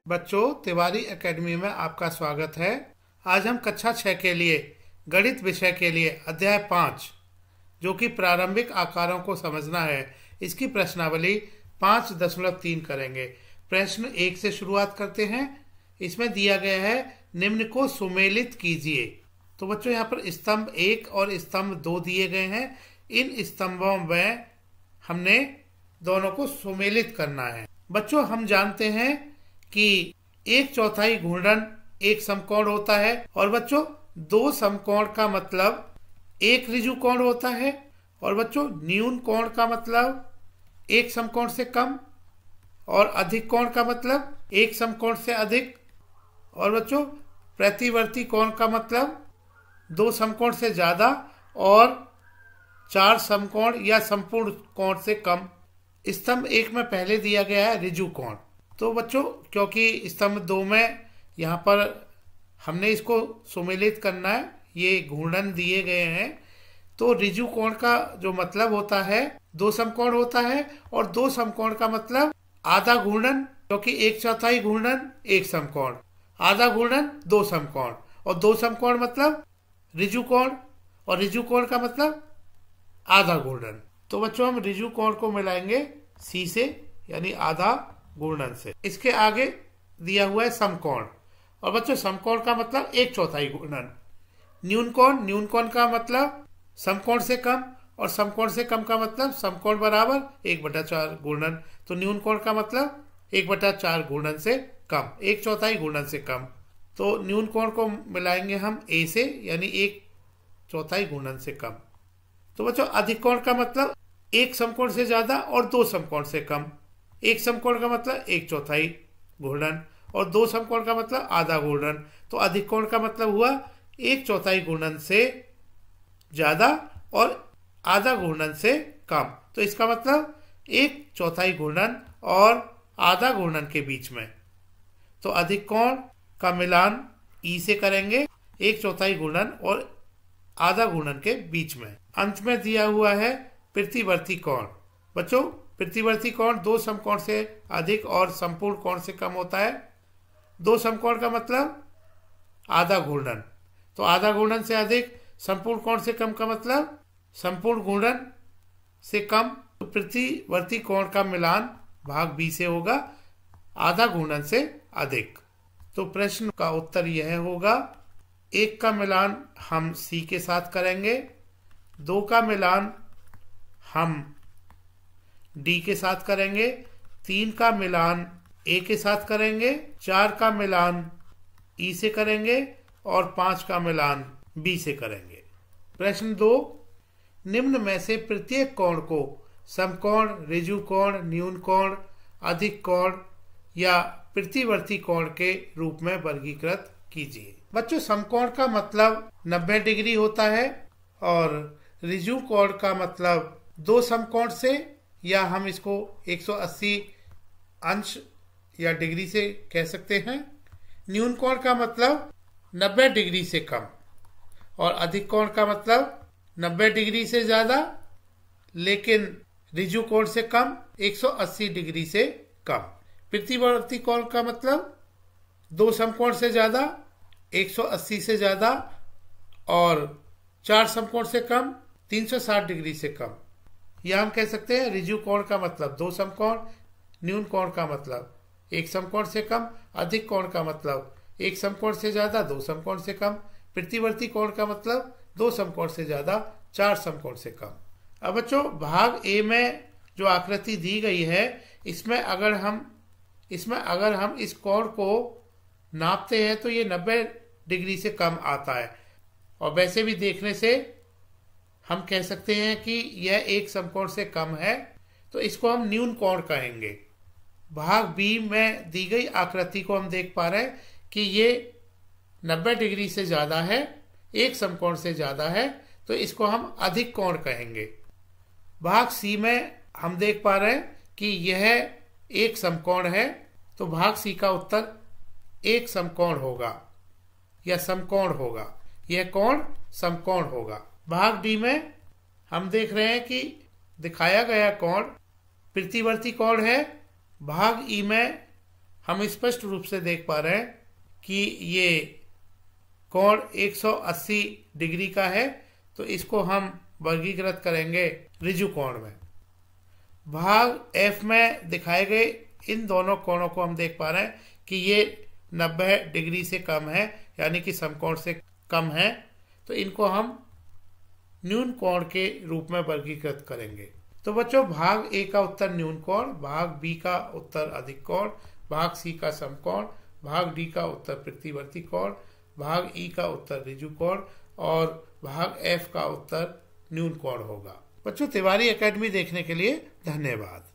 बच्चों, तिवारी एकेडमी में आपका स्वागत है। आज हम कक्षा 6 के लिए गणित विषय के लिए अध्याय 5 जो कि प्रारंभिक आकारों को समझना है, इसकी प्रश्नावली 5.3 करेंगे। प्रश्न 1 से शुरुआत करते हैं। इसमें दिया गया है निम्न को सुमेलित कीजिए। तो बच्चों, यहाँ पर स्तंभ 1 और स्तंभ 2 दिए गए हैं। इन स्तंभों में हमने दोनों को सुमेलित करना है। बच्चों, हम जानते हैं कि 1/4 घूर्णन एक समकोण होता है और बच्चों 2 समकोण का मतलब एक ऋजु कोण होता है। और बच्चों न्यून कोण का मतलब एक समकोण से कम और अधिक कोण का मतलब एक समकोण से अधिक। और बच्चों प्रतिवर्ती कोण का मतलब 2 समकोण से ज्यादा और 4 समकोण या संपूर्ण कोण से कम। स्तंभ 1 में पहले दिया गया है ऋजु कोण। तो बच्चों, क्योंकि स्तंभ 2 में यहाँ पर हमने इसको सुमेलित करना है, ये घूर्णन दिए गए हैं, तो ऋजु कोण का जो मतलब होता है 2 समकोण होता है। और 2 समकोण का मतलब आधा घूर्णन, क्योंकि 1/4 घूर्णन एक समकोण, आधा घूर्णन 2 समकोण, और 2 समकोण मतलब ऋजु कोण, और ऋजु कोण का मतलब आधा घूर्णन। तो बच्चों हम ऋजु कोण को मिलाएंगे सी से, यानी आधा घूर्णन से। इसके आगे दिया हुआ है समकोण, और बच्चों समकोण का मतलब 1/4 घूर्णन। न्यून कोण का मतलब समकोण से कम, और समकोण से कम का मतलब समकोण बराबर 1/4 घूर्णन। तो न्यून कोण का मतलब 1/4 घूर्णन से कम, 1/4 घूर्णन से कम। तो न्यून कोण को मिलाएंगे हम ए से, यानी 1/4 घूर्णन से कम। तो बच्चों अधिक कोण का मतलब एक समकोण से ज्यादा और 2 समकोण से कम। एक समकोण का मतलब 1/4 घूर्णन और 2 समकोण का मतलब आधा घूर्णन। तो अधिक कोण का मतलब हुआ 1/4 घूर्णन से ज्यादा और आधा घूर्णन से कम। तो इसका मतलब 1/4 घूर्णन और आधा घूर्णन के बीच में। तो अधिक कोण का मिलान ई से करेंगे 1/4 घूर्णन और आधा घूर्णन के बीच में। अंत में दिया हुआ है प्रतिवर्ती कोण। बच्चों प्रतिवर्ती कोण 2 समकोण से अधिक और संपूर्ण कोण से कम होता है। 2 समकोण का मतलब आधा घूर्णन, तो आधा घूर्णन से अधिक, संपूर्ण कोण से कम का मतलब संपूर्ण घूर्णन से कम। तो प्रतिवर्ती कोण का मिलान भाग बी से होगा, आधा घूर्णन से अधिक। तो प्रश्न का उत्तर यह होगा, 1 का मिलान हम सी के साथ करेंगे, 2 का मिलान हम डी के साथ करेंगे, 3 का मिलान ए के साथ करेंगे, 4 का मिलान ई से करेंगे और 5 का मिलान बी से करेंगे। प्रश्न 2, निम्न में से प्रत्येक कोण को समकोण, ऋजु कोण, न्यून कोण, अधिक कोण या प्रतिवर्ती कोण के रूप में वर्गीकृत कीजिए। बच्चों समकोण का मतलब 90 डिग्री होता है और ऋजु कोण का मतलब 2 समकोण से, या हम इसको 180 अंश या डिग्री से कह सकते हैं। न्यून कोण का मतलब 90 डिग्री से कम, और अधिक कोण का मतलब 90 डिग्री से ज्यादा लेकिन ऋजु कोण से कम, 180 डिग्री से कम। प्रतिवर्ती कोण का मतलब 2 समकोण से ज्यादा, 180 से ज्यादा, और 4 समकोण से कम, 360 डिग्री से कम। या हम कह सकते हैं ऋजु कोण का मतलब 2 समकोण, न्यून कोण का मतलब 1 समकोण से कम, अधिक कोण का मतलब 1 समकोण से ज्यादा, 2 समकोण से कम। प्रतिवर्ती कोण का मतलब 2 समकोण से ज्यादा, 4 समकोण से कम। अब बच्चों भाग ए में जो आकृति दी गई है, इसमें अगर हम इस कोण को नापते हैं तो ये 90 डिग्री से कम आता है, और वैसे भी देखने से हम कह सकते हैं कि यह एक समकोण से कम है, तो इसको हम न्यून कोण कहेंगे। भाग बी में दी गई आकृति को हम देख पा रहे हैं कि ये 90 डिग्री से ज्यादा है, एक समकोण से ज्यादा है, तो इसको हम अधिक कोण कहेंगे। भाग सी में हम देख पा रहे हैं कि यह एक समकोण है, तो भाग सी का उत्तर एक समकोण होगा या समकोण होगा, यह कोण समकोण होगा। भाग डी में हम देख रहे हैं कि दिखाया गया कोण प्रतिवर्ती कोण है। भाग ई में हम स्पष्ट रूप से देख पा रहे हैं कि ये कोण 180 डिग्री का है, तो इसको हम वर्गीकृत करेंगे ऋजु कोण में। भाग F में दिखाए गए इन दोनों कोणों को हम देख पा रहे हैं कि ये 90 डिग्री से कम है, यानी कि समकोण से कम है, तो इनको हम न्यून कोण के रूप में वर्गीकृत करेंगे। तो बच्चों, भाग ए का उत्तर न्यून कोण, भाग बी का उत्तर अधिक कोण, भाग सी का समकोण, भाग डी का उत्तर प्रतिवर्ती कोण, भाग ई का उत्तर ऋजु कोण और भाग एफ का उत्तर न्यून कोण होगा। बच्चों, तिवारी एकेडमी देखने के लिए धन्यवाद।